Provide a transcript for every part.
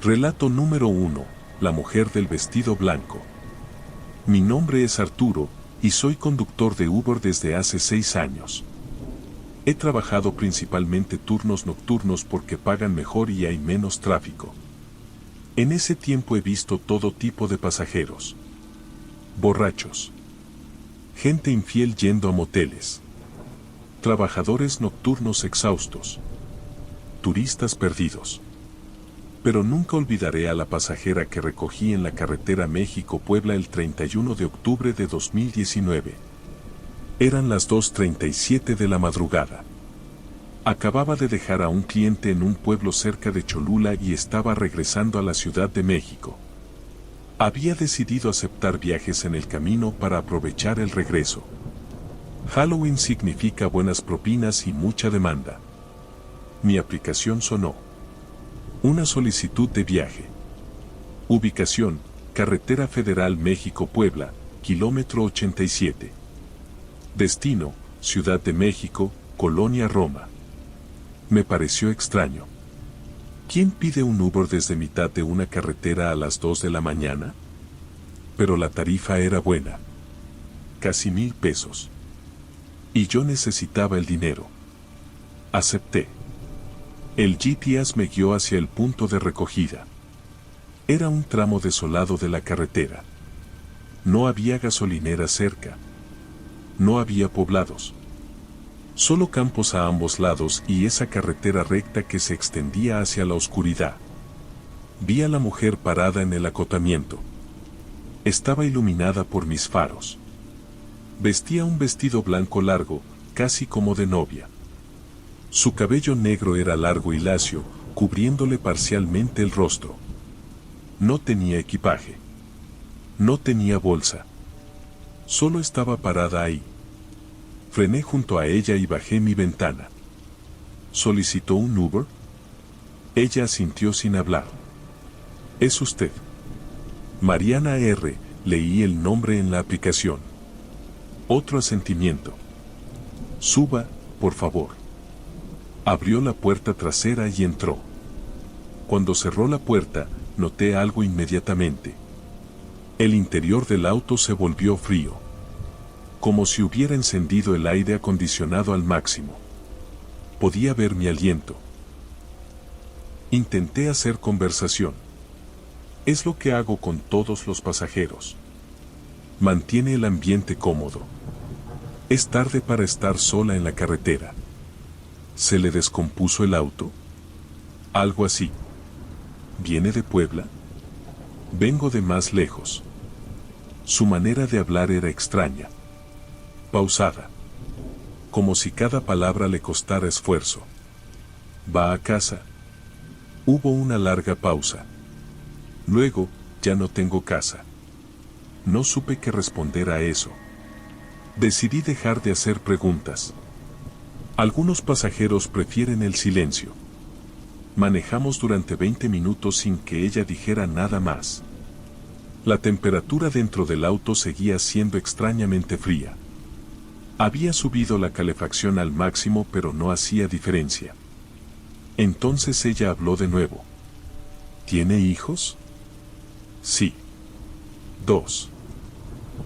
Relato número 1. La mujer del vestido blanco. Mi nombre es Arturo, y soy conductor de Uber desde hace 6 años. He trabajado principalmente turnos nocturnos porque pagan mejor y hay menos tráfico. En ese tiempo he visto todo tipo de pasajeros. Borrachos. Gente infiel yendo a moteles. Trabajadores nocturnos exhaustos. Turistas perdidos. Pero nunca olvidaré a la pasajera que recogí en la carretera México-Puebla el 31 de octubre de 2019. Eran las 2:37 de la madrugada. Acababa de dejar a un cliente en un pueblo cerca de Cholula y estaba regresando a la Ciudad de México. Había decidido aceptar viajes en el camino para aprovechar el regreso. Halloween significa buenas propinas y mucha demanda. Mi aplicación sonó. Una solicitud de viaje. Ubicación: Carretera Federal México-Puebla, kilómetro 87. Destino: Ciudad de México, Colonia Roma. Me pareció extraño. ¿Quién pide un Uber desde mitad de una carretera a las 2 de la mañana? Pero la tarifa era buena. Casi 1,000 pesos. Y yo necesitaba el dinero. Acepté. El GPS me guió hacia el punto de recogida. Era un tramo desolado de la carretera. No había gasolinera cerca. No había poblados. Solo campos a ambos lados y esa carretera recta que se extendía hacia la oscuridad. Vi a la mujer parada en el acotamiento. Estaba iluminada por mis faros. Vestía un vestido blanco largo, casi como de novia. Su cabello negro era largo y lacio, cubriéndole parcialmente el rostro. No tenía equipaje. No tenía bolsa. Solo estaba parada ahí. Frené junto a ella y bajé mi ventana. ¿Solicitó un Uber? Ella asintió sin hablar. ¿Es usted? Mariana R. Leí el nombre en la aplicación. Otro asentimiento. Suba, por favor. Abrió la puerta trasera y entró. Cuando cerró la puerta, noté algo inmediatamente. El interior del auto se volvió frío. Como si hubiera encendido el aire acondicionado al máximo. Podía ver mi aliento. Intenté hacer conversación. Es lo que hago con todos los pasajeros. Mantiene el ambiente cómodo. Es tarde para estar sola en la carretera. ¿Se le descompuso el auto? Algo así. ¿Viene de Puebla? Vengo de más lejos. Su manera de hablar era extraña. Pausada. Como si cada palabra le costara esfuerzo. ¿Va a casa? Hubo una larga pausa. Luego, ya no tengo casa. No supe qué responder a eso. Decidí dejar de hacer preguntas. Algunos pasajeros prefieren el silencio. Manejamos durante 20 minutos sin que ella dijera nada más. La temperatura dentro del auto seguía siendo extrañamente fría. Había subido la calefacción al máximo, pero no hacía diferencia. Entonces ella habló de nuevo. ¿Tiene hijos? Sí. 2.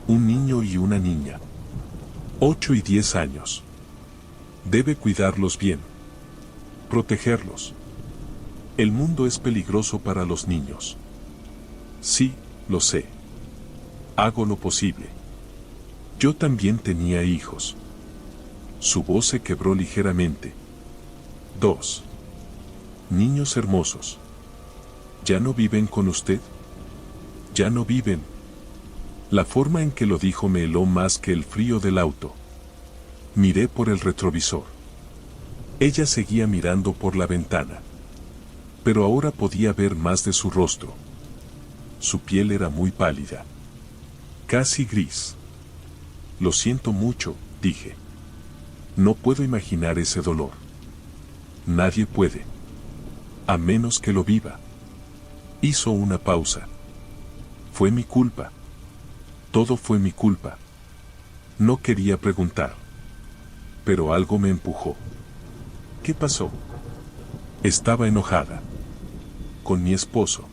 Un niño y una niña. 8 y 10 años. Debe cuidarlos bien. Protegerlos. El mundo es peligroso para los niños. Sí, lo sé. Hago lo posible. Yo también tenía hijos. Su voz se quebró ligeramente. 2. Niños hermosos. ¿Ya no viven con usted? Ya no viven. La forma en que lo dijo me heló más que el frío del auto. Miré por el retrovisor. Ella seguía mirando por la ventana. Pero ahora podía ver más de su rostro. Su piel era muy pálida. Casi gris. Lo siento mucho, dije. No puedo imaginar ese dolor. Nadie puede. A menos que lo viva. Hizo una pausa. Fue mi culpa. Todo fue mi culpa. No quería preguntar. Pero algo me empujó. ¿Qué pasó? Estaba enojada. con mi esposo,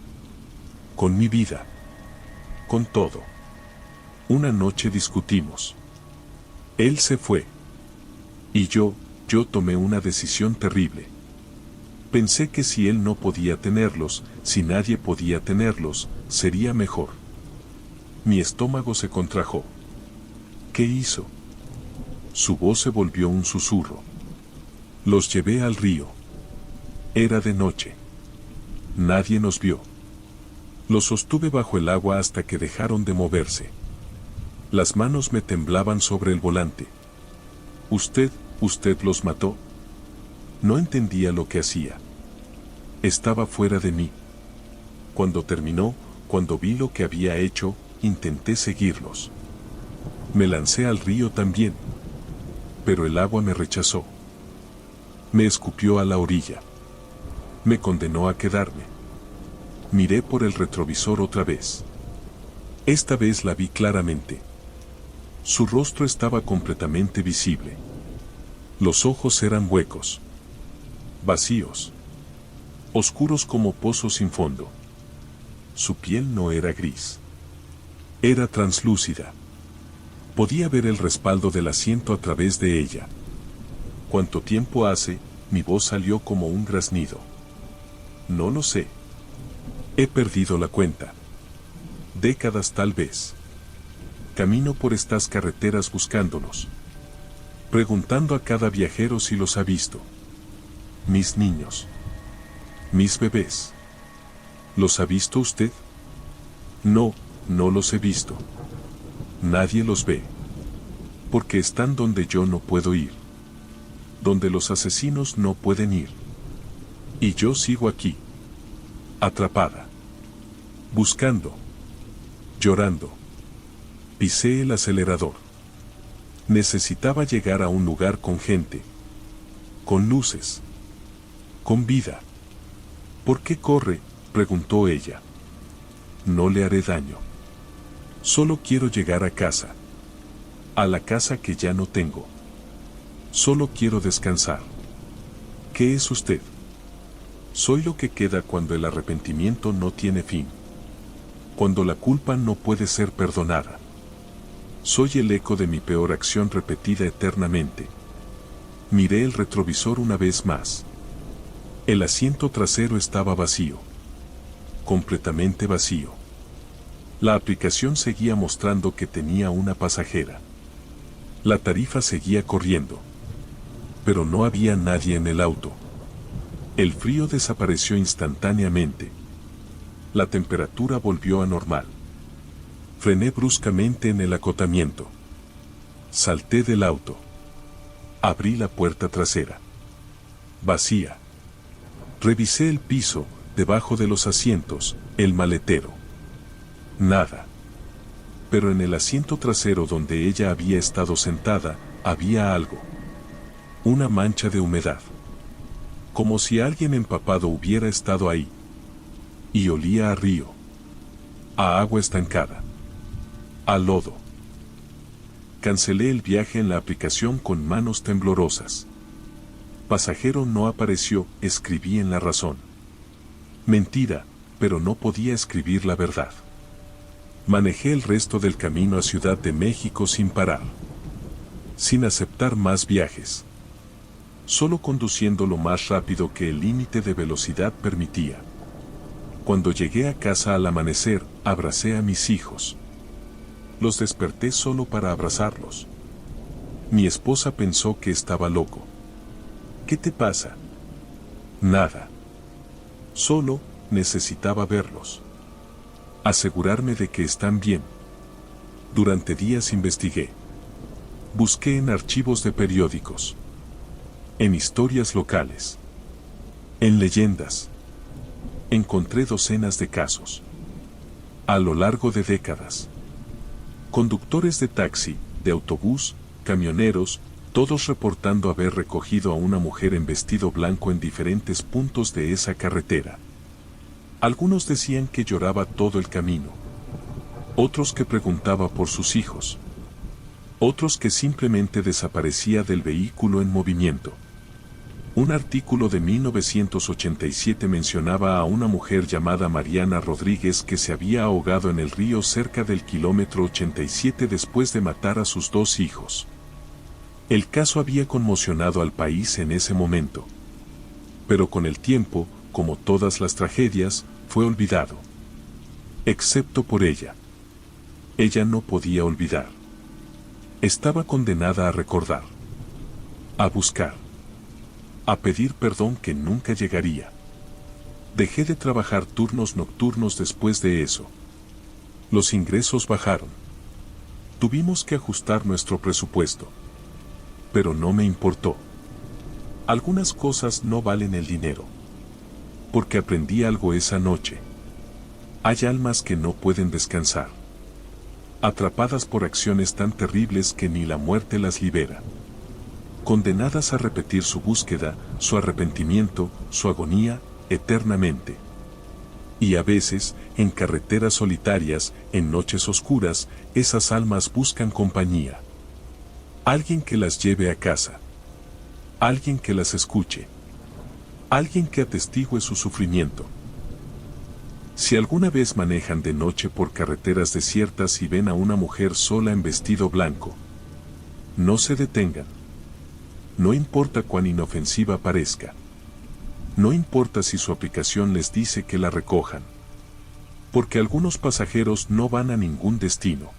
con mi vida, con todo. Una noche discutimos. Él se fue. Y yo tomé una decisión terrible. Pensé que si él no podía tenerlos, si nadie podía tenerlos, sería mejor. Mi estómago se contrajo. ¿Qué hizo? Su voz se volvió un susurro. Los llevé al río. Era de noche. Nadie nos vio. Los sostuve bajo el agua hasta que dejaron de moverse. Las manos me temblaban sobre el volante. ¿Usted los mató? No entendía lo que hacía. Estaba fuera de mí. Cuando terminó, cuando vi lo que había hecho, intenté seguirlos. Me lancé al río también. Pero el agua me rechazó. Me escupió a la orilla. Me condenó a quedarme. Miré por el retrovisor otra vez. Esta vez la vi claramente. Su rostro estaba completamente visible. Los ojos eran huecos, vacíos, oscuros como pozos sin fondo. Su piel no era gris. Era translúcida. Podía ver el respaldo del asiento a través de ella. ¿Cuánto tiempo hace? Mi voz salió como un graznido. No lo sé. He perdido la cuenta. Décadas tal vez. Camino por estas carreteras buscándolos. Preguntando a cada viajero si los ha visto. Mis niños. Mis bebés. ¿Los ha visto usted? No, no los he visto. Nadie los ve. Porque están donde yo no puedo ir. Donde los asesinos no pueden ir. Y yo sigo aquí. Atrapada. Buscando. Llorando. Pisé el acelerador. Necesitaba llegar a un lugar con gente. Con luces. Con vida. ¿Por qué corre?, preguntó ella. No le haré daño. Solo quiero llegar a casa. A la casa que ya no tengo. Solo quiero descansar. ¿Qué es usted? Soy lo que queda cuando el arrepentimiento no tiene fin. Cuando la culpa no puede ser perdonada. Soy el eco de mi peor acción repetida eternamente. Miré el retrovisor una vez más. El asiento trasero estaba vacío. Completamente vacío. La aplicación seguía mostrando que tenía una pasajera. La tarifa seguía corriendo. Pero no había nadie en el auto. El frío desapareció instantáneamente. La temperatura volvió a normal. Frené bruscamente en el acotamiento. Salté del auto. Abrí la puerta trasera. Vacía. Revisé el piso, debajo de los asientos, el maletero. Nada. Pero en el asiento trasero donde ella había estado sentada, había algo. Una mancha de humedad. Como si alguien empapado hubiera estado ahí. Y olía a río. A agua estancada. A lodo. Cancelé el viaje en la aplicación con manos temblorosas. Pasajero no apareció, escribí en la razón. Mentira, pero no podía escribir la verdad. Manejé el resto del camino a Ciudad de México sin parar. Sin aceptar más viajes. Solo conduciendo lo más rápido que el límite de velocidad permitía. Cuando llegué a casa al amanecer, abracé a mis hijos. Los desperté solo para abrazarlos. Mi esposa pensó que estaba loco. ¿Qué te pasa? Nada. Solo necesitaba verlos. Asegurarme de que están bien. Durante días investigué. Busqué en archivos de periódicos. En historias locales. En leyendas. Encontré docenas de casos. A lo largo de décadas. Conductores de taxi, de autobús, camioneros, todos reportando haber recogido a una mujer en vestido blanco en diferentes puntos de esa carretera. Algunos decían que lloraba todo el camino. Otros que preguntaba por sus hijos. Otros que simplemente desaparecía del vehículo en movimiento. Un artículo de 1987 mencionaba a una mujer llamada Mariana Rodríguez que se había ahogado en el río cerca del kilómetro 87 después de matar a sus 2 hijos. El caso había conmocionado al país en ese momento. Pero con el tiempo, como todas las tragedias, fue olvidado. Excepto por ella. Ella no podía olvidar. Estaba condenada a recordar. A buscar. A pedir perdón que nunca llegaría. Dejé de trabajar turnos nocturnos después de eso. Los ingresos bajaron. Tuvimos que ajustar nuestro presupuesto. Pero no me importó. Algunas cosas no valen el dinero. Porque aprendí algo esa noche. Hay almas que no pueden descansar. Atrapadas por acciones tan terribles que ni la muerte las libera. Condenadas a repetir su búsqueda, su arrepentimiento, su agonía, eternamente. Y a veces, en carreteras solitarias, en noches oscuras, esas almas buscan compañía. Alguien que las lleve a casa. Alguien que las escuche. Alguien que atestigue su sufrimiento. Si alguna vez manejan de noche por carreteras desiertas y ven a una mujer sola en vestido blanco, no se detengan. No importa cuán inofensiva parezca. No importa si su aplicación les dice que la recojan. Porque algunos pasajeros no van a ningún destino.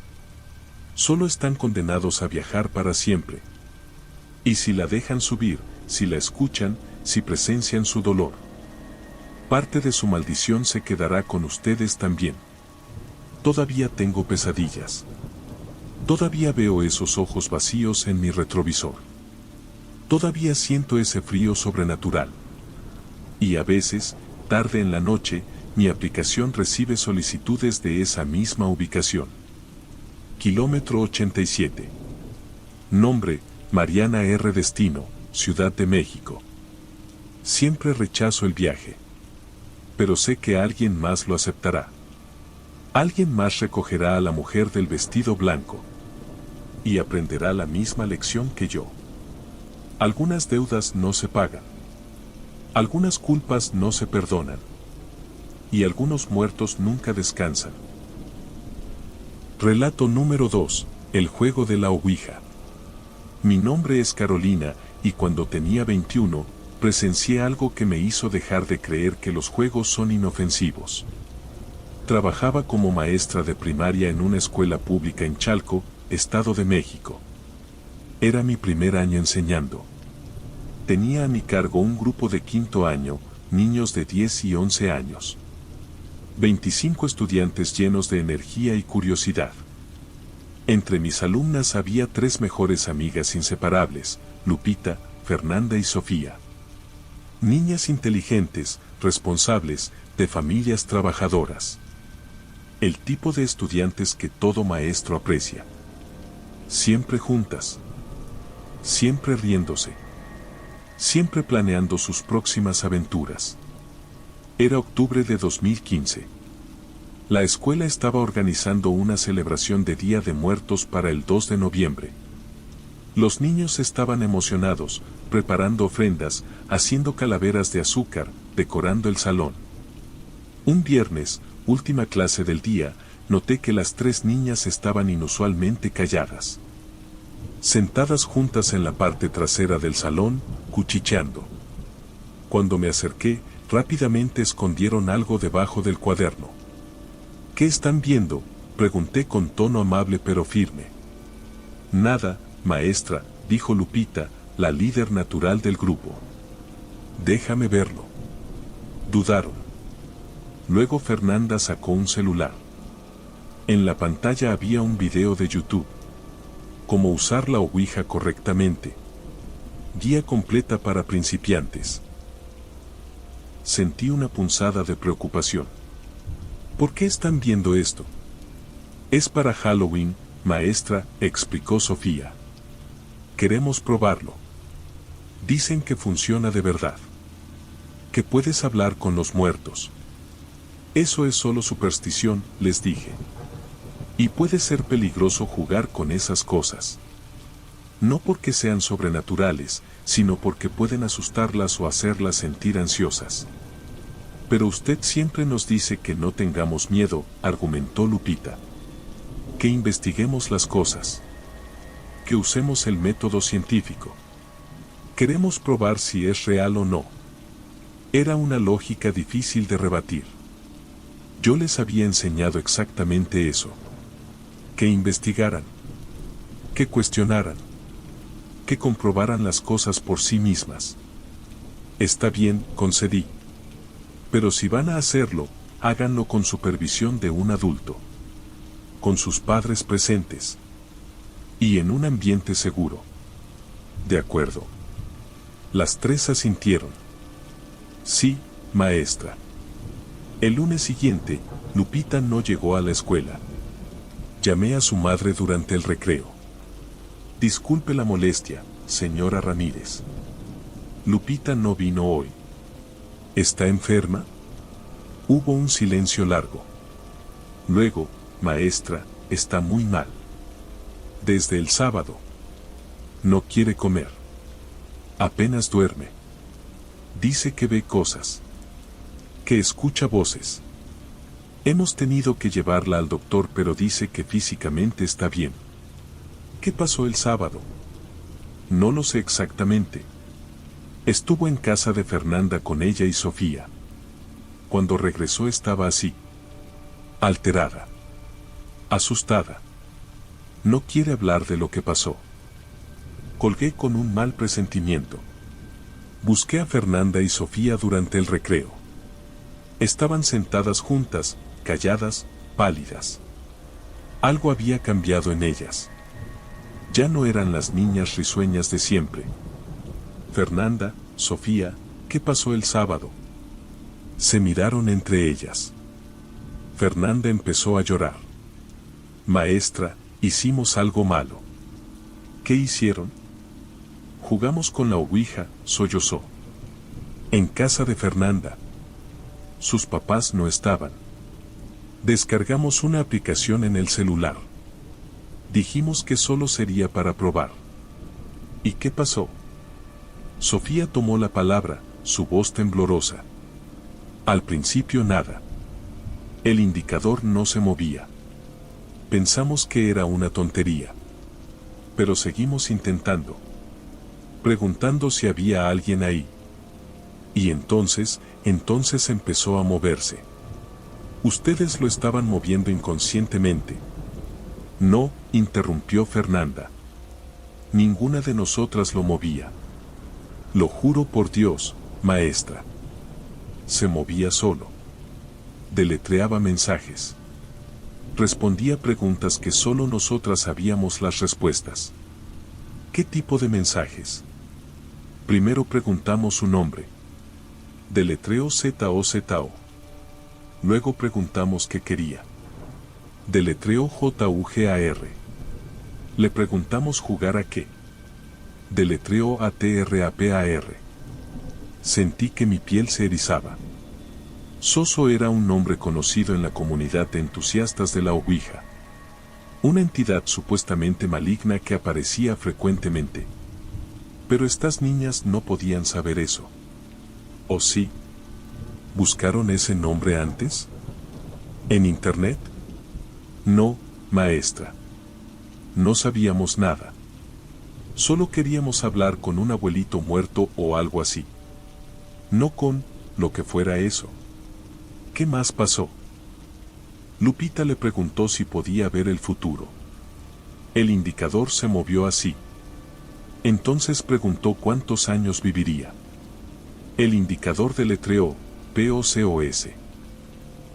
Solo están condenados a viajar para siempre. Y si la dejan subir, si la escuchan, si presencian su dolor, parte de su maldición se quedará con ustedes también. Todavía tengo pesadillas. Todavía veo esos ojos vacíos en mi retrovisor. Todavía siento ese frío sobrenatural. Y a veces, tarde en la noche, mi aplicación recibe solicitudes de esa misma ubicación. Kilómetro 87. Nombre, Mariana R. Destino, Ciudad de México. Siempre rechazo el viaje. Pero sé que alguien más lo aceptará. Alguien más recogerá a la mujer del vestido blanco. Y aprenderá la misma lección que yo. Algunas deudas no se pagan. Algunas culpas no se perdonan. Y algunos muertos nunca descansan. Relato número 2. El juego de la ouija. Mi nombre es Carolina, y cuando tenía 21, presencié algo que me hizo dejar de creer que los juegos son inofensivos. Trabajaba como maestra de primaria en una escuela pública en Chalco, Estado de México. Era mi primer año enseñando. Tenía a mi cargo un grupo de 5º año, niños de 10 y 11 años. 25 estudiantes llenos de energía y curiosidad. Entre mis alumnas había 3 mejores amigas inseparables, Lupita, Fernanda y Sofía. Niñas inteligentes, responsables, de familias trabajadoras. El tipo de estudiantes que todo maestro aprecia. Siempre juntas. Siempre riéndose. Siempre planeando sus próximas aventuras. Era octubre de 2015. La escuela estaba organizando una celebración de Día de Muertos para el 2 de noviembre. Los niños estaban emocionados, preparando ofrendas, haciendo calaveras de azúcar, decorando el salón. Un viernes, última clase del día, noté que las 3 niñas estaban inusualmente calladas. Sentadas juntas en la parte trasera del salón, cuchicheando. Cuando me acerqué, rápidamente escondieron algo debajo del cuaderno. ¿Qué están viendo?, pregunté con tono amable pero firme. Nada, maestra, dijo Lupita, la líder natural del grupo. Déjame verlo. Dudaron. Luego Fernanda sacó un celular. En la pantalla había un video de YouTube. Cómo usar la ouija correctamente. Guía completa para principiantes. Sentí una punzada de preocupación. ¿Por qué están viendo esto? Es para Halloween, maestra, explicó Sofía. Queremos probarlo. Dicen que funciona de verdad. Que puedes hablar con los muertos. Eso es solo superstición, les dije. Y puede ser peligroso jugar con esas cosas. No porque sean sobrenaturales, sino porque pueden asustarlas o hacerlas sentir ansiosas. Pero usted siempre nos dice que no tengamos miedo, argumentó Lupita. Que investiguemos las cosas. Que usemos el método científico. Queremos probar si es real o no. Era una lógica difícil de rebatir. Yo les había enseñado exactamente eso. Que investigaran. Que cuestionaran. Que comprobaran las cosas por sí mismas. Está bien, concedí. Pero si van a hacerlo, háganlo con supervisión de un adulto. Con sus padres presentes. Y en un ambiente seguro. De acuerdo. Las tres asintieron. Sí, maestra. El lunes siguiente, Lupita no llegó a la escuela. Llamé a su madre durante el recreo. Disculpe la molestia, señora Ramírez. Lupita no vino hoy. ¿Está enferma? Hubo un silencio largo. Luego, maestra, está muy mal. Desde el sábado. No quiere comer. Apenas duerme. Dice que ve cosas. Que escucha voces. Hemos tenido que llevarla al doctor, pero dice que físicamente está bien. ¿Qué pasó el sábado? No lo sé exactamente. Estuvo en casa de Fernanda con ella y Sofía. Cuando regresó estaba así. Alterada. Asustada. No quiere hablar de lo que pasó. Colgué con un mal presentimiento. Busqué a Fernanda y Sofía durante el recreo. Estaban sentadas juntas, calladas, pálidas. Algo había cambiado en ellas. Ya no eran las niñas risueñas de siempre. Fernanda, Sofía, ¿qué pasó el sábado? Se miraron entre ellas. Fernanda empezó a llorar. Maestra, hicimos algo malo. ¿Qué hicieron? Jugamos con la ouija, sollozó. En casa de Fernanda. Sus papás no estaban. Descargamos una aplicación en el celular. Dijimos que solo sería para probar. ¿Y qué pasó? Sofía tomó la palabra, su voz temblorosa. Al principio nada. El indicador no se movía. Pensamos que era una tontería. Pero seguimos intentando. Preguntando si había alguien ahí. Y entonces empezó a moverse. Ustedes lo estaban moviendo inconscientemente. No, interrumpió Fernanda. Ninguna de nosotras lo movía. Lo juro por Dios, maestra. Se movía solo. Deletreaba mensajes. Respondía preguntas que solo nosotras sabíamos las respuestas. ¿Qué tipo de mensajes? Primero preguntamos su nombre. Deletreó ZOZO. Luego preguntamos qué quería. Deletreó JUGAR. Le preguntamos jugar a qué. Deletreó ATRAPAR. Sentí que mi piel se erizaba. Soso era un nombre conocido en la comunidad de entusiastas de la ouija. Una entidad supuestamente maligna que aparecía frecuentemente. Pero estas niñas no podían saber eso. ¿O sí? ¿Buscaron ese nombre antes? ¿En internet? No, maestra. No sabíamos nada. Solo queríamos hablar con un abuelito muerto o algo así. No con lo que fuera eso. ¿Qué más pasó? Lupita le preguntó si podía ver el futuro. El indicador se movió así. Entonces preguntó cuántos años viviría. El indicador deletreó POCOS.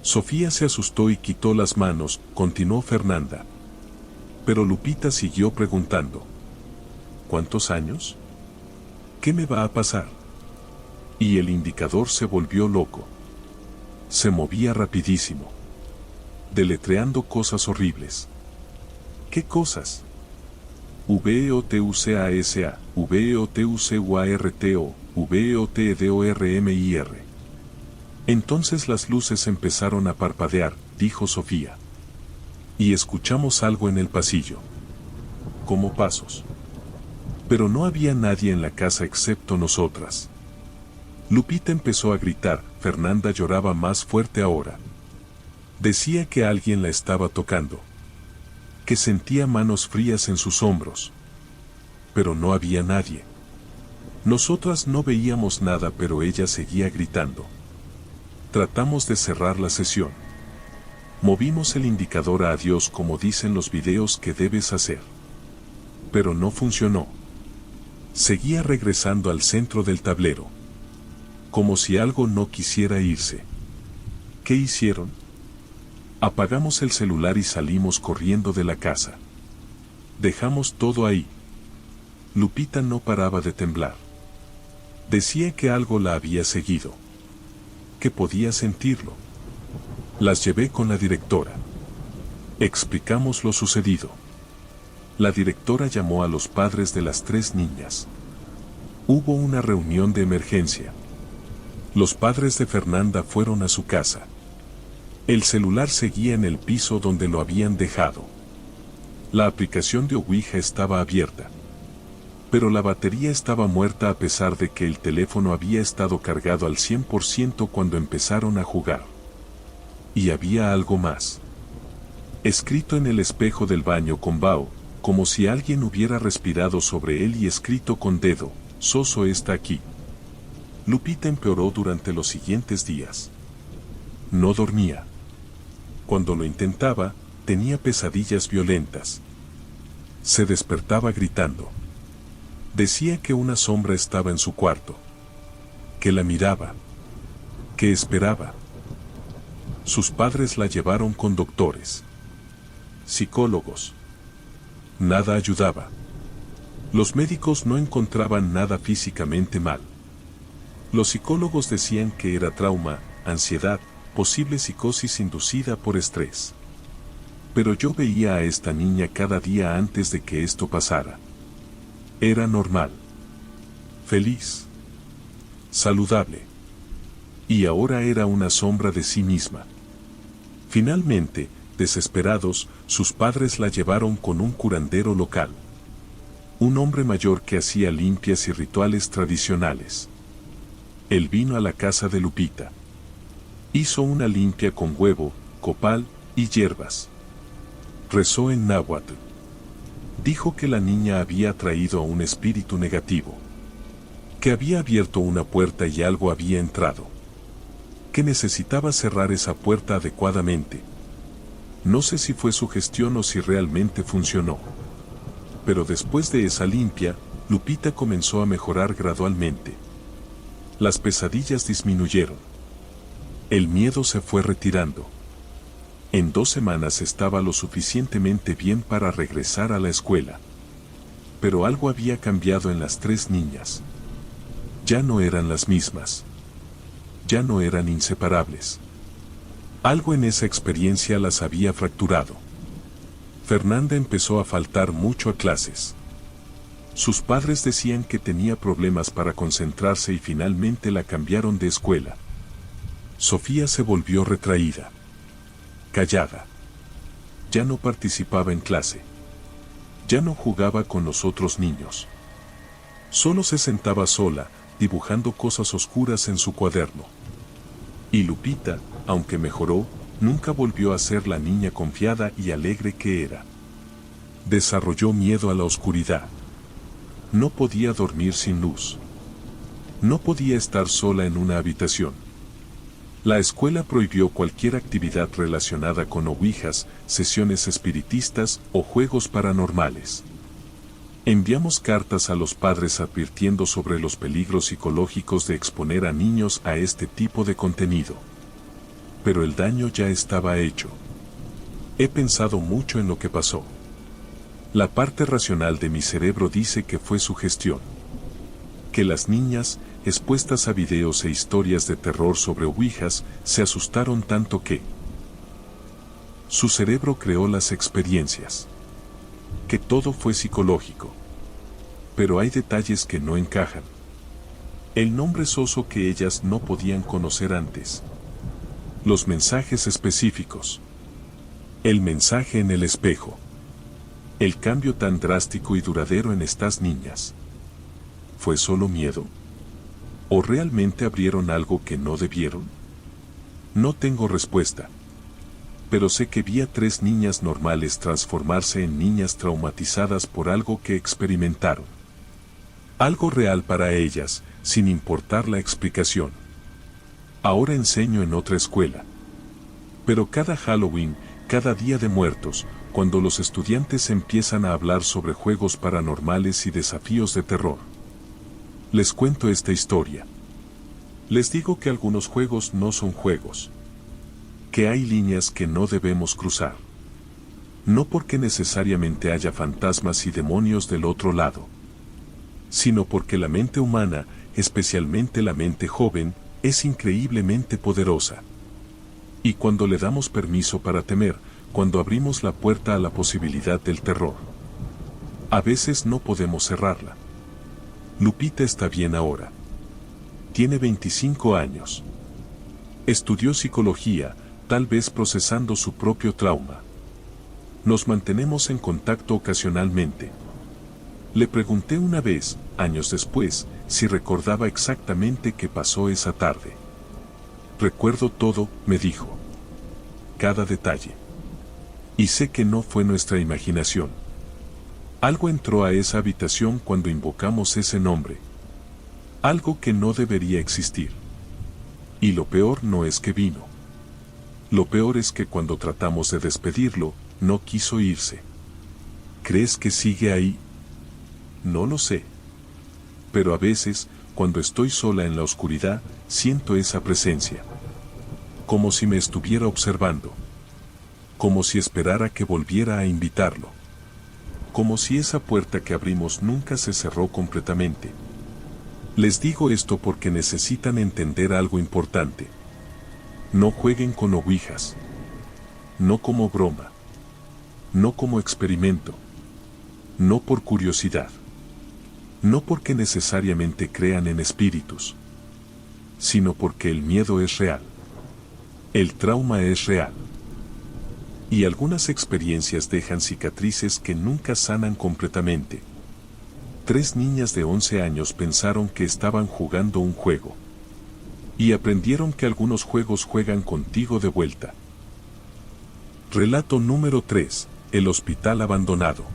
Sofía se asustó y quitó las manos, continuó Fernanda. Pero Lupita siguió preguntando. ¿Cuántos años? ¿Qué me va a pasar? Y el indicador se volvió loco. Se movía rapidísimo. Deletreando cosas horribles. ¿Qué cosas? VEOTUCASA, VEOTUCUARTO, VEOTEDORMIR. Entonces las luces empezaron a parpadear, dijo Sofía. Y escuchamos algo en el pasillo. Como pasos. Pero no había nadie en la casa excepto nosotras. Lupita empezó a gritar, Fernanda lloraba más fuerte ahora. Decía que alguien la estaba tocando, que sentía manos frías en sus hombros. Pero no había nadie. Nosotras no veíamos nada, pero ella seguía gritando. Tratamos de cerrar la sesión. Movimos el indicador a adiós como dicen los videos que debes hacer. Pero no funcionó. Seguía regresando al centro del tablero. Como si algo no quisiera irse. ¿Qué hicieron? Apagamos el celular y salimos corriendo de la casa. Dejamos todo ahí. Lupita no paraba de temblar. Decía que algo la había seguido. Que podía sentirlo. Las llevé con la directora. Explicamos lo sucedido. La directora llamó a los padres de las 3 niñas. Hubo una reunión de emergencia. Los padres de Fernanda fueron a su casa. El celular seguía en el piso donde lo habían dejado. La aplicación de Ouija estaba abierta. Pero la batería estaba muerta a pesar de que el teléfono había estado cargado al 100% cuando empezaron a jugar. Y había algo más. Escrito en el espejo del baño con vaho, como si alguien hubiera respirado sobre él y escrito con dedo, Soso está aquí. Lupita empeoró durante los siguientes días. No dormía. Cuando lo intentaba, tenía pesadillas violentas. Se despertaba gritando. Decía que una sombra estaba en su cuarto. Que la miraba. Que esperaba. Sus padres la llevaron con doctores. Psicólogos. Nada ayudaba. Los médicos no encontraban nada físicamente mal. Los psicólogos decían que era trauma, ansiedad, posible psicosis inducida por estrés. Pero yo veía a esta niña cada día antes de que esto pasara. Era normal. Feliz. Saludable. Y ahora era una sombra de sí misma. Finalmente, desesperados, sus padres la llevaron con un curandero local. Un hombre mayor que hacía limpias y rituales tradicionales. Él vino a la casa de Lupita. Hizo una limpia con huevo, copal y hierbas. Rezó en náhuatl. Dijo que la niña había traído a un espíritu negativo. Que había abierto una puerta y algo había entrado. Que necesitaba cerrar esa puerta adecuadamente. No sé si fue su gestión o si realmente funcionó. Pero después de esa limpia, Lupita comenzó a mejorar gradualmente. Las pesadillas disminuyeron. El miedo se fue retirando. En 2 semanas estaba lo suficientemente bien para regresar a la escuela. Pero algo había cambiado en las 3 niñas. Ya no eran las mismas. Ya no eran inseparables. Algo en esa experiencia las había fracturado. Fernanda empezó a faltar mucho a clases. Sus padres decían que tenía problemas para concentrarse y finalmente la cambiaron de escuela. Sofía se volvió retraída. Callada. Ya no participaba en clase. Ya no jugaba con los otros niños. Solo se sentaba sola, dibujando cosas oscuras en su cuaderno. Y Lupita, aunque mejoró, nunca volvió a ser la niña confiada y alegre que era. Desarrolló miedo a la oscuridad. No podía dormir sin luz. No podía estar sola en una habitación. La escuela prohibió cualquier actividad relacionada con ouijas, sesiones espiritistas o juegos paranormales. Enviamos cartas a los padres advirtiendo sobre los peligros psicológicos de exponer a niños a este tipo de contenido. Pero el daño ya estaba hecho. He pensado mucho en lo que pasó. La parte racional de mi cerebro dice que fue su gestión. Que las niñas, expuestas a videos e historias de terror sobre ouijas, se asustaron tanto que su cerebro creó las experiencias. Que todo fue psicológico. Pero hay detalles que no encajan. El nombre Soso que ellas no podían conocer antes. Los mensajes específicos. El mensaje en el espejo. El cambio tan drástico y duradero en estas niñas. ¿Fue solo miedo? ¿O realmente abrieron algo que no debieron? No tengo respuesta. Pero sé que vi a 3 niñas normales transformarse en niñas traumatizadas por algo que experimentaron. Algo real para ellas, sin importar la explicación. Ahora enseño en otra escuela. Pero cada Halloween, cada Día de Muertos, cuando los estudiantes empiezan a hablar sobre juegos paranormales y desafíos de terror, les cuento esta historia. Les digo que algunos juegos no son juegos. Que hay líneas que no debemos cruzar. No porque necesariamente haya fantasmas y demonios del otro lado, sino porque la mente humana, especialmente la mente joven, es increíblemente poderosa. Y cuando le damos permiso para temer, cuando abrimos la puerta a la posibilidad del terror, a veces no podemos cerrarla. Lupita está bien ahora. Tiene 25 años. Estudió psicología, tal vez procesando su propio trauma. Nos mantenemos en contacto ocasionalmente. Le pregunté una vez, años después, si recordaba exactamente qué pasó esa tarde. Recuerdo todo, me dijo. Cada detalle. Y sé que no fue nuestra imaginación. Algo entró a esa habitación cuando invocamos ese nombre. Algo que no debería existir. Y lo peor no es que vino. Lo peor es que cuando tratamos de despedirlo, no quiso irse. ¿Crees que sigue ahí? No lo sé. Pero a veces, cuando estoy sola en la oscuridad, siento esa presencia. Como si me estuviera observando. Como si esperara que volviera a invitarlo. Como si esa puerta que abrimos nunca se cerró completamente. Les digo esto porque necesitan entender algo importante. No jueguen con ouijas. No como broma. No como experimento. No por curiosidad. No porque necesariamente crean en espíritus, sino porque el miedo es real. El trauma es real. Y algunas experiencias dejan cicatrices que nunca sanan completamente. 3 niñas de 11 años pensaron que estaban jugando un juego. Y aprendieron que algunos juegos juegan contigo de vuelta. Relato número 3. El hospital abandonado.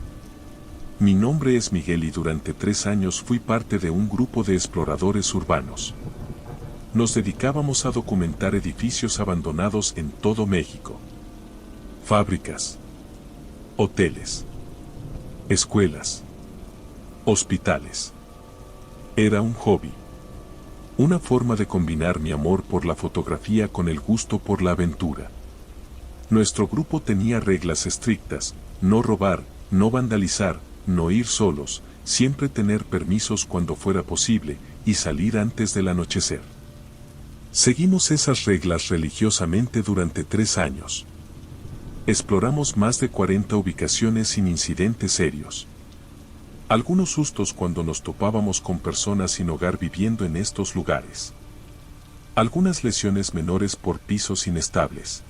Mi nombre es Miguel y durante 3 años fui parte de un grupo de exploradores urbanos. Nos dedicábamos a documentar edificios abandonados en todo México. Fábricas, hoteles, escuelas, hospitales. Era un hobby. Una forma de combinar mi amor por la fotografía con el gusto por la aventura. Nuestro grupo tenía reglas estrictas: no robar, no vandalizar, no ir solos, siempre tener permisos cuando fuera posible y salir antes del anochecer. Seguimos esas reglas religiosamente durante 3 años. Exploramos más de 40 ubicaciones sin incidentes serios. Algunos sustos cuando nos topábamos con personas sin hogar viviendo en estos lugares. Algunas lesiones menores por pisos inestables.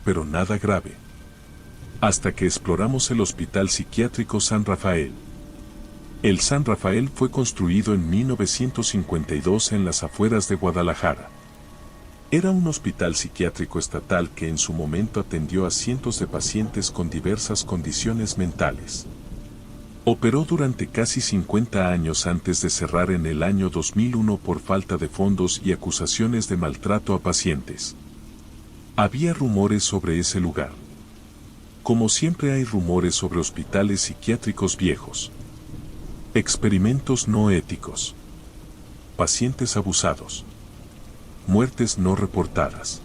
Pero nada grave. Hasta que exploramos el Hospital Psiquiátrico San Rafael. El San Rafael fue construido en 1952 en las afueras de Guadalajara. Era un hospital psiquiátrico estatal que en su momento atendió a cientos de pacientes con diversas condiciones mentales. Operó durante casi 50 años antes de cerrar en el año 2001 por falta de fondos y acusaciones de maltrato a pacientes. Había rumores sobre ese lugar. Como siempre hay rumores sobre hospitales psiquiátricos viejos. Experimentos no éticos. Pacientes abusados. Muertes no reportadas.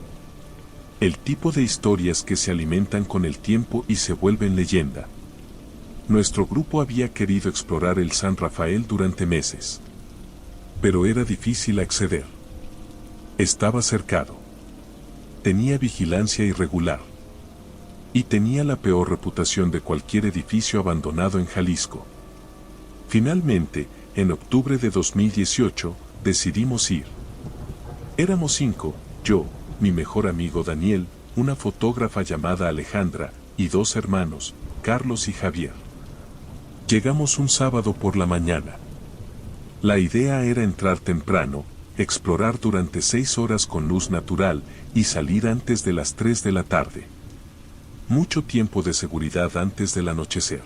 El tipo de historias que se alimentan con el tiempo y se vuelven leyenda. Nuestro grupo había querido explorar el San Rafael durante meses. Pero era difícil acceder. Estaba cercado. Tenía vigilancia irregular. Y tenía la peor reputación de cualquier edificio abandonado en Jalisco. Finalmente, en octubre de 2018, decidimos ir. Éramos 5, yo, mi mejor amigo Daniel, una fotógrafa llamada Alejandra, y 2 hermanos, Carlos y Javier. Llegamos un sábado por la mañana. La idea era entrar temprano, explorar durante 6 horas con luz natural y salir antes de las 3 de la tarde. Mucho tiempo de seguridad antes del anochecer.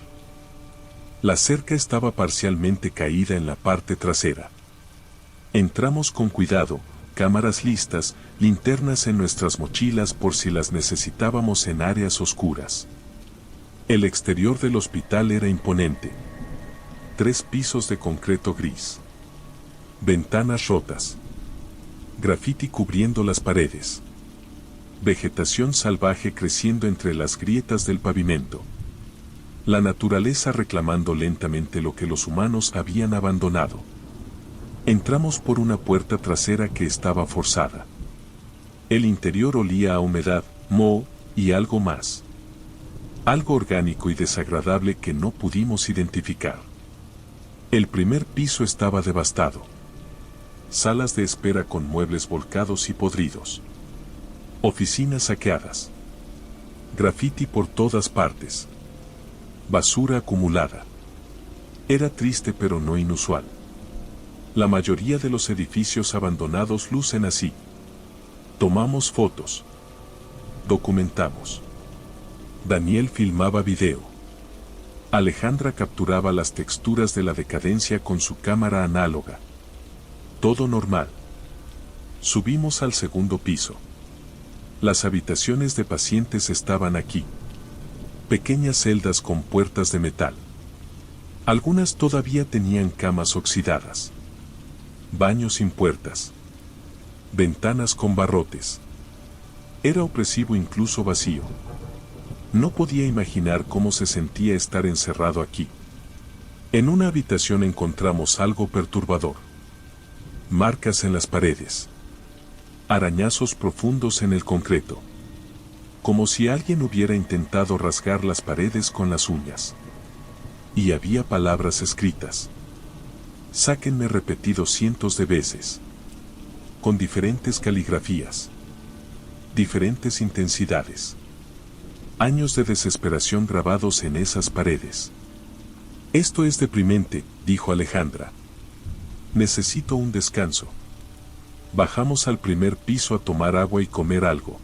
La cerca estaba parcialmente caída en la parte trasera. Entramos con cuidado, cámaras listas, linternas en nuestras mochilas por si las necesitábamos en áreas oscuras. El exterior del hospital era imponente. 3 pisos de concreto gris. Ventanas rotas. Grafiti cubriendo las paredes. Vegetación salvaje creciendo entre las grietas del pavimento. La naturaleza reclamando lentamente lo que los humanos habían abandonado. Entramos por una puerta trasera que estaba forzada. El interior olía a humedad, moho y algo más. Algo orgánico y desagradable que no pudimos identificar. El primer piso estaba devastado. Salas de espera con muebles volcados y podridos. Oficinas saqueadas. Grafiti por todas partes. Basura acumulada. Era triste pero no inusual. La mayoría de los edificios abandonados lucen así. Tomamos fotos. Documentamos. Daniel filmaba video. Alejandra capturaba las texturas de la decadencia con su cámara análoga. Todo normal. Subimos al segundo piso. Las habitaciones de pacientes estaban aquí. Pequeñas celdas con puertas de metal. Algunas todavía tenían camas oxidadas. Baños sin puertas. Ventanas con barrotes. Era opresivo incluso vacío. No podía imaginar cómo se sentía estar encerrado aquí. En una habitación encontramos algo perturbador. Marcas en las paredes. Arañazos profundos en el concreto. Como si alguien hubiera intentado rasgar las paredes con las uñas. Y había palabras escritas. Sáquenme repetido cientos de veces. Con diferentes caligrafías. Diferentes intensidades. Años de desesperación grabados en esas paredes. Esto es deprimente, dijo Alejandra. Necesito un descanso. Bajamos al primer piso a tomar agua y comer algo.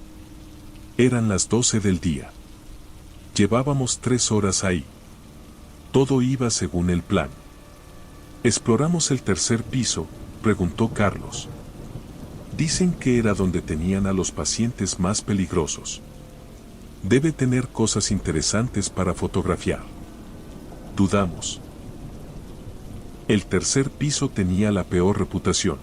Eran las 12 del día. Llevábamos 3 horas ahí. Todo iba según el plan. ¿Exploramos el tercer piso?, preguntó Carlos. Dicen que era donde tenían a los pacientes más peligrosos. Debe tener cosas interesantes para fotografiar. Dudamos. El tercer piso tenía la peor reputación.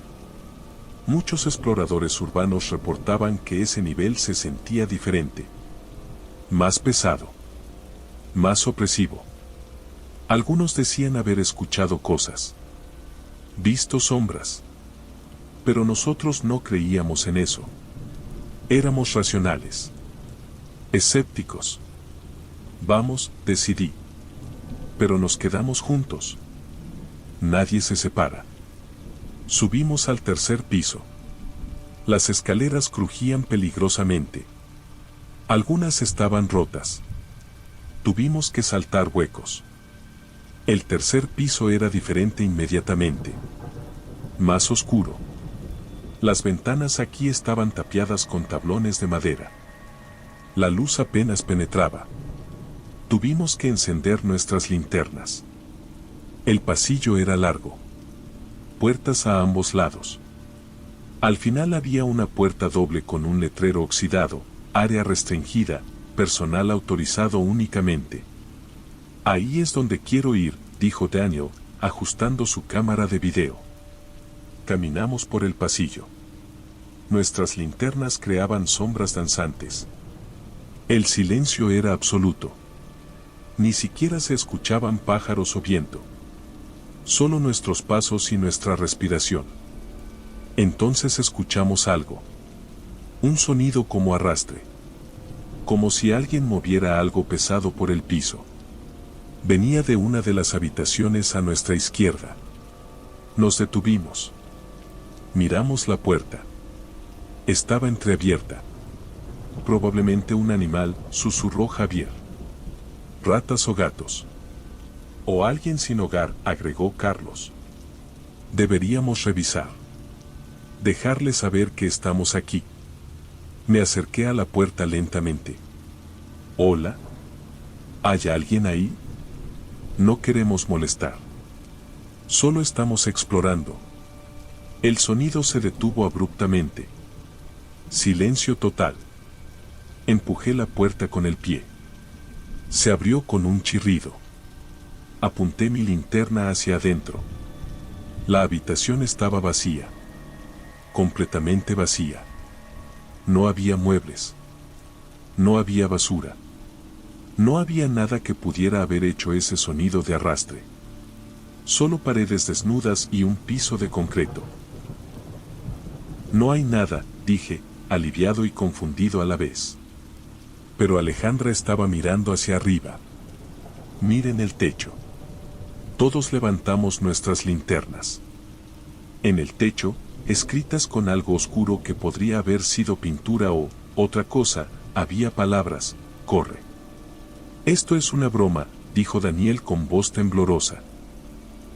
Muchos exploradores urbanos reportaban que ese nivel se sentía diferente. Más pesado. Más opresivo. Algunos decían haber escuchado cosas. Visto sombras. Pero nosotros no creíamos en eso. Éramos racionales. Escépticos. Vamos, decidí. Pero nos quedamos juntos. Nadie se separa. Subimos al tercer piso. Las escaleras crujían peligrosamente. Algunas estaban rotas. Tuvimos que saltar huecos. El tercer piso era diferente inmediatamente. Más oscuro. Las ventanas aquí estaban tapiadas con tablones de madera. La luz apenas penetraba. Tuvimos que encender nuestras linternas. El pasillo era largo. Puertas a ambos lados. Al final había una puerta doble con un letrero oxidado, área restringida, personal autorizado únicamente. Ahí es donde quiero ir, dijo Daniel, ajustando su cámara de video. Caminamos por el pasillo. Nuestras linternas creaban sombras danzantes. El silencio era absoluto. Ni siquiera se escuchaban pájaros o viento. Solo nuestros pasos y nuestra respiración. Entonces escuchamos algo. Un sonido como arrastre. Como si alguien moviera algo pesado por el piso. Venía de una de las habitaciones a nuestra izquierda. Nos detuvimos. Miramos la puerta. Estaba entreabierta. Probablemente un animal, susurró Javier. Ratas o gatos. O alguien sin hogar, agregó Carlos. Deberíamos revisar. Dejarle saber que estamos aquí. Me acerqué a la puerta lentamente. Hola. ¿Hay alguien ahí? No queremos molestar. Solo estamos explorando. El sonido se detuvo abruptamente. Silencio total. Empujé la puerta con el pie. Se abrió con un chirrido. Apunté mi linterna hacia adentro. La habitación estaba vacía. Completamente vacía. No había muebles. No había basura. No había nada que pudiera haber hecho ese sonido de arrastre. Solo paredes desnudas y un piso de concreto. No hay nada, dije, aliviado y confundido a la vez. Pero Alejandra estaba mirando hacia arriba. Miren el techo. Todos levantamos nuestras linternas. En el techo, escritas con algo oscuro que podría haber sido pintura o otra cosa, había palabras: corre. Esto es una broma, dijo Daniel con voz temblorosa.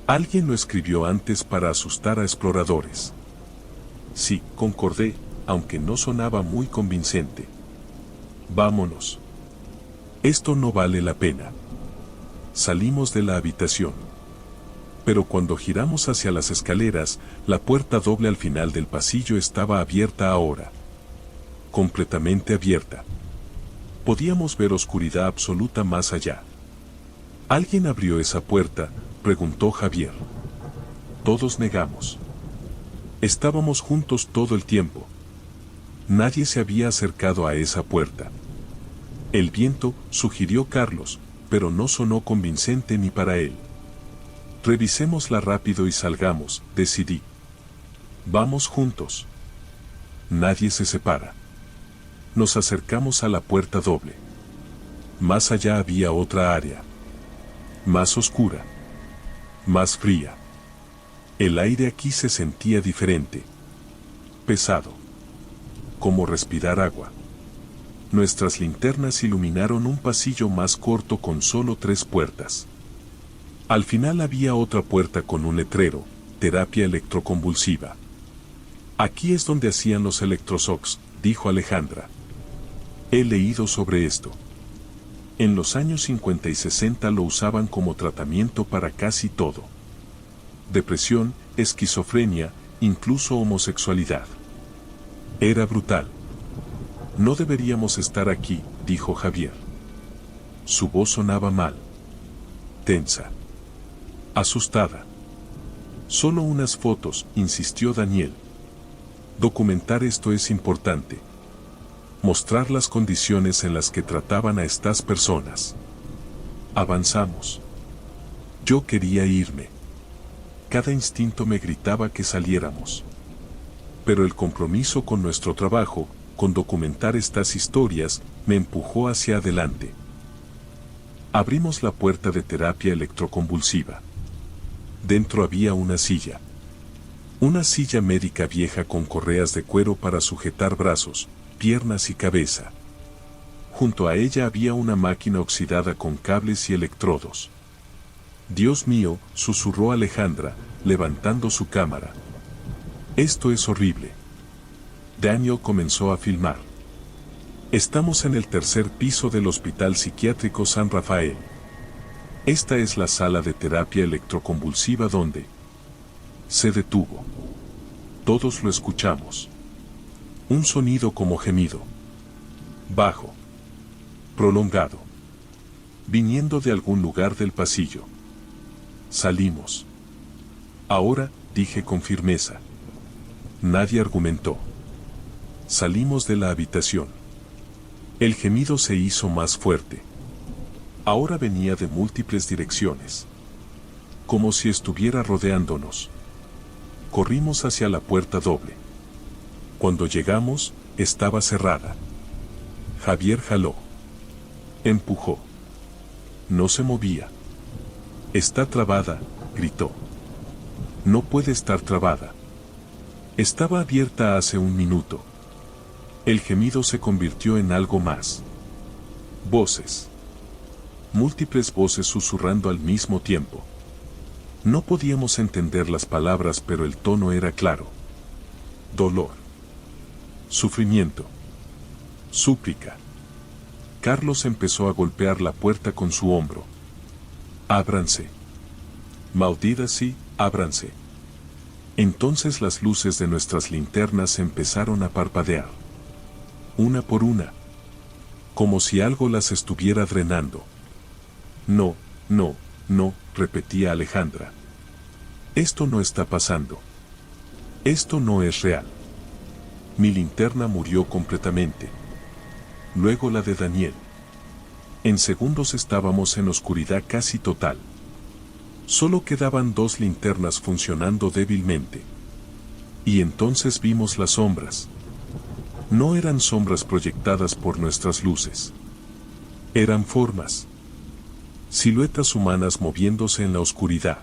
Alguien lo escribió antes para asustar a exploradores. Sí, concordé, aunque no sonaba muy convincente. Vámonos. Esto no vale la pena. Salimos de la habitación. Pero cuando giramos hacia las escaleras, la puerta doble al final del pasillo estaba abierta ahora. Completamente abierta. Podíamos ver oscuridad absoluta más allá. ¿Alguien abrió esa puerta?, preguntó Javier. Todos negamos. Estábamos juntos todo el tiempo. Nadie se había acercado a esa puerta. El viento, sugirió Carlos, pero no sonó convincente ni para él. Revisémosla rápido y salgamos, decidí. Vamos juntos. Nadie se separa. Nos acercamos a la puerta doble. Más allá había otra área. Más oscura. Más fría. El aire aquí se sentía diferente. Pesado. Como respirar agua. Nuestras linternas iluminaron un pasillo más corto con solo 3 puertas. Al final había otra puerta con un letrero: terapia electroconvulsiva. Aquí es donde hacían los electroshocks, dijo Alejandra. He leído sobre esto. En los años 50 y 60 lo usaban como tratamiento para casi todo. Depresión, esquizofrenia, incluso homosexualidad. Era brutal. No deberíamos estar aquí, dijo Javier. Su voz sonaba mal. Tensa. Asustada. Solo unas fotos, insistió Daniel. Documentar esto es importante. Mostrar las condiciones en las que trataban a estas personas. Avanzamos. Yo quería irme. Cada instinto me gritaba que saliéramos. Pero el compromiso con nuestro trabajo, con documentar estas historias, me empujó hacia adelante. Abrimos la puerta de terapia electroconvulsiva. Dentro había una silla. Una silla médica vieja con correas de cuero para sujetar brazos, piernas y cabeza. Junto a ella había una máquina oxidada con cables y electrodos. Dios mío, susurró Alejandra, levantando su cámara. Esto es horrible. Daniel comenzó a filmar. Estamos en el 3er piso del Hospital Psiquiátrico San Rafael. Esta es la sala de terapia electroconvulsiva donde se detuvo. Todos lo escuchamos. Un sonido como gemido. Bajo. Prolongado. Viniendo de algún lugar del pasillo. Salimos. Ahora, dije con firmeza. Nadie argumentó. Salimos de la habitación. El gemido se hizo más fuerte. Ahora venía de múltiples direcciones. Como si estuviera rodeándonos. Corrimos hacia la puerta doble. Cuando llegamos, estaba cerrada. Javier jaló. Empujó. No se movía. Está trabada, gritó. No puede estar trabada. Estaba abierta hace un minuto. El gemido se convirtió en algo más. Voces. Múltiples voces susurrando al mismo tiempo. No podíamos entender las palabras, pero el tono era claro. Dolor. Sufrimiento. Súplica. Carlos empezó a golpear la puerta con su hombro. Ábranse. Maldita sí, ábranse. Entonces las luces de nuestras linternas empezaron a parpadear. Una por una. Como si algo las estuviera drenando. No, no, no, repetía Alejandra. Esto no está pasando. Esto no es real. Mi linterna murió completamente. Luego la de Daniel. En segundos estábamos en oscuridad casi total. Solo quedaban 2 linternas funcionando débilmente. Y entonces vimos las sombras. No eran sombras proyectadas por nuestras luces. Eran formas. Siluetas humanas moviéndose en la oscuridad.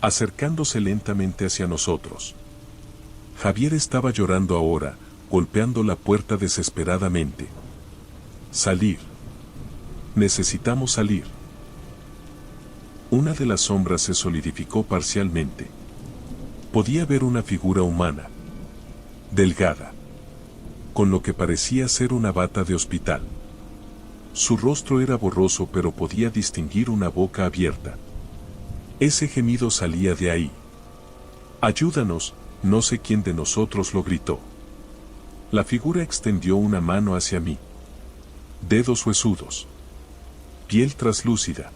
Acercándose lentamente hacia nosotros. Javier estaba llorando ahora, golpeando la puerta desesperadamente. Salir. Necesitamos salir. Una de las sombras se solidificó parcialmente. Podía ver una figura humana. Delgada. Con lo que parecía ser una bata de hospital. Su rostro era borroso, pero podía distinguir una boca abierta. Ese gemido salía de ahí. Ayúdanos, no sé quién de nosotros lo gritó. La figura extendió una mano hacia mí. Dedos huesudos. Piel traslúcida.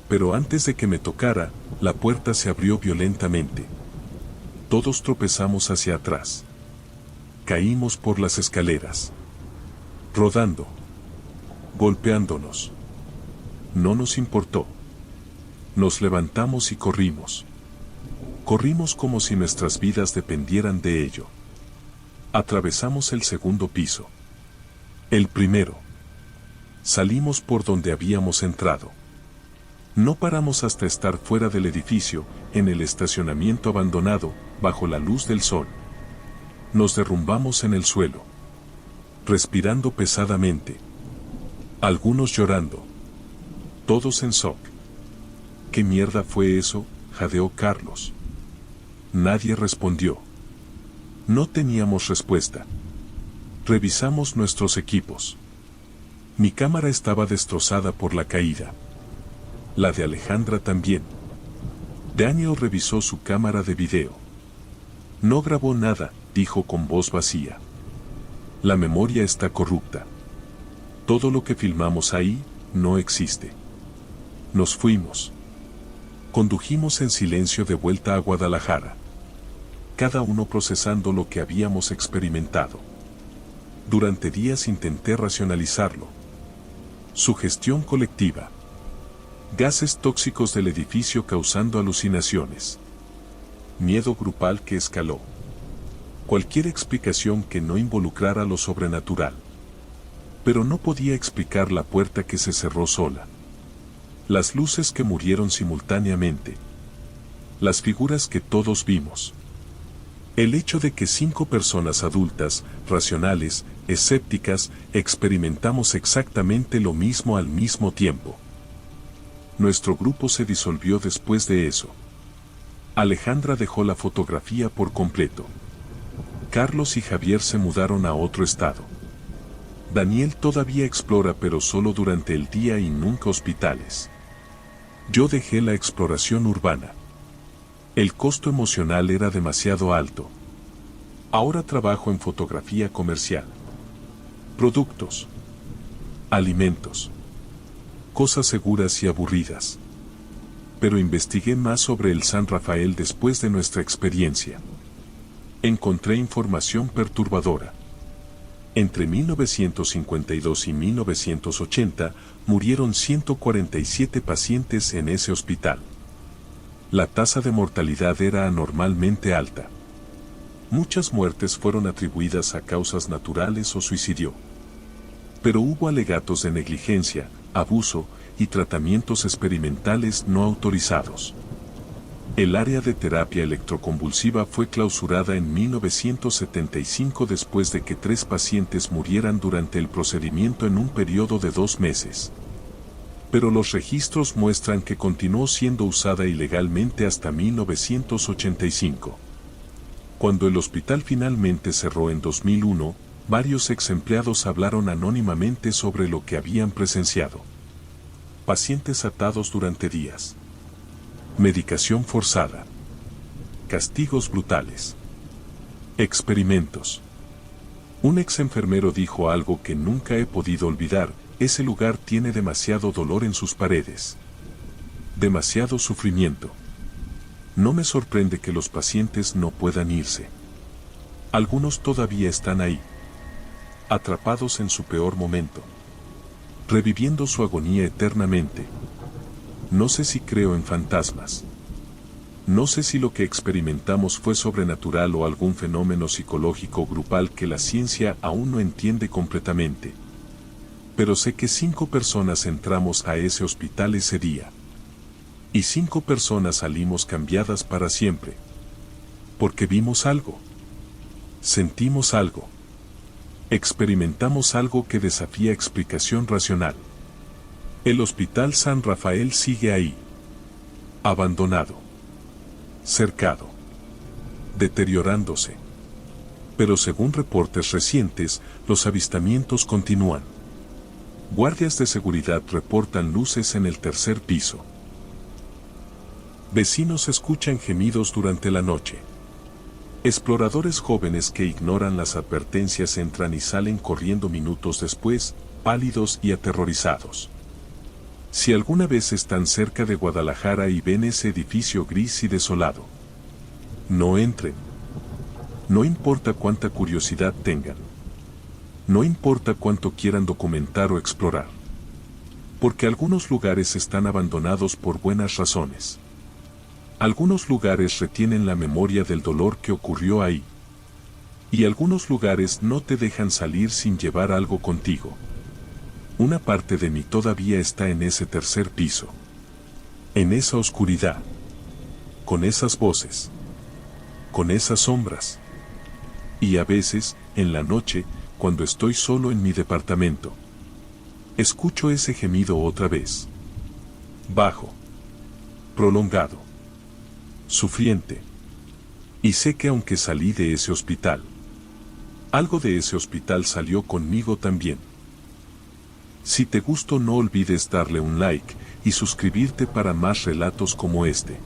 Pero antes de que me tocara, la puerta se abrió violentamente. Todos tropezamos hacia atrás. Caímos por las escaleras. Rodando. Golpeándonos. No nos importó. Nos levantamos y corrimos. Corrimos como si nuestras vidas dependieran de ello. Atravesamos el segundo piso. El primero. Salimos por donde habíamos entrado. No paramos hasta estar fuera del edificio, en el estacionamiento abandonado, bajo la luz del sol. Nos derrumbamos en el suelo. Respirando pesadamente. Algunos llorando. Todos en shock. ¿Qué mierda fue eso?, jadeó Carlos. Nadie respondió. No teníamos respuesta. Revisamos nuestros equipos. Mi cámara estaba destrozada por la caída. La de Alejandra también. Daniel revisó su cámara de video. No grabó nada, dijo con voz vacía. La memoria está corrupta. Todo lo que filmamos ahí, no existe. Nos fuimos. Condujimos en silencio de vuelta a Guadalajara. Cada uno procesando lo que habíamos experimentado. Durante días intenté racionalizarlo. Sugestión colectiva. Gases tóxicos del edificio causando alucinaciones. Miedo grupal que escaló. Cualquier explicación que no involucrara lo sobrenatural. Pero no podía explicar la puerta que se cerró sola. Las luces que murieron simultáneamente. Las figuras que todos vimos. El hecho de que 5 personas adultas, racionales, escépticas, experimentamos exactamente lo mismo al mismo tiempo. Nuestro grupo se disolvió después de eso. Alejandra dejó la fotografía por completo. Carlos y Javier se mudaron a otro estado. Daniel todavía explora, pero solo durante el día y nunca hospitales. Yo dejé la exploración urbana. El costo emocional era demasiado alto. Ahora trabajo en fotografía comercial. Productos. Alimentos. Cosas seguras y aburridas. Pero investigué más sobre el San Rafael después de nuestra experiencia. Encontré información perturbadora. Entre 1952 y 1980 murieron 147 pacientes en ese hospital. La tasa de mortalidad era anormalmente alta. Muchas muertes fueron atribuidas a causas naturales o suicidio. Pero hubo alegatos de negligencia, abuso y tratamientos experimentales no autorizados. El área de terapia electroconvulsiva fue clausurada en 1975 después de que 3 pacientes murieran durante el procedimiento en un periodo de 2 meses. pero los registros muestran que continuó siendo usada ilegalmente hasta 1985. Cuando el hospital finalmente cerró en 2001, varios ex empleados hablaron anónimamente sobre lo que habían presenciado. Pacientes atados durante días. Medicación forzada. Castigos brutales. Experimentos. Un ex enfermero dijo algo que nunca he podido olvidar: ese lugar tiene demasiado dolor en sus paredes. Demasiado sufrimiento. No me sorprende que los pacientes no puedan irse. Algunos todavía están ahí, atrapados en su peor momento, reviviendo su agonía eternamente. No sé si creo en fantasmas. No sé si lo que experimentamos fue sobrenatural o algún fenómeno psicológico grupal que la ciencia aún no entiende completamente. Pero sé que 5 personas entramos a ese hospital ese día. Y 5 personas salimos cambiadas para siempre. Porque vimos algo. Sentimos algo. Experimentamos algo que desafía explicación racional. El Hospital San Rafael sigue ahí. Abandonado. Cercado. Deteriorándose. Pero según reportes recientes, los avistamientos continúan. Guardias de seguridad reportan luces en el 3er piso. Vecinos escuchan gemidos durante la noche. Exploradores jóvenes que ignoran las advertencias entran y salen corriendo minutos después, pálidos y aterrorizados. Si alguna vez están cerca de Guadalajara y ven ese edificio gris y desolado, no entren. No importa cuánta curiosidad tengan. No importa cuánto quieran documentar o explorar. Porque algunos lugares están abandonados por buenas razones. Algunos lugares retienen la memoria del dolor que ocurrió ahí. Y algunos lugares no te dejan salir sin llevar algo contigo. Una parte de mí todavía está en ese 3er piso. En esa oscuridad. Con esas voces. Con esas sombras. Y a veces, en la noche, cuando estoy solo en mi departamento, escucho ese gemido otra vez. Bajo. Prolongado. Sufriente. Y sé que aunque salí de ese hospital, algo de ese hospital salió conmigo también. Si te gustó, no olvides darle un like y suscribirte para más relatos como este.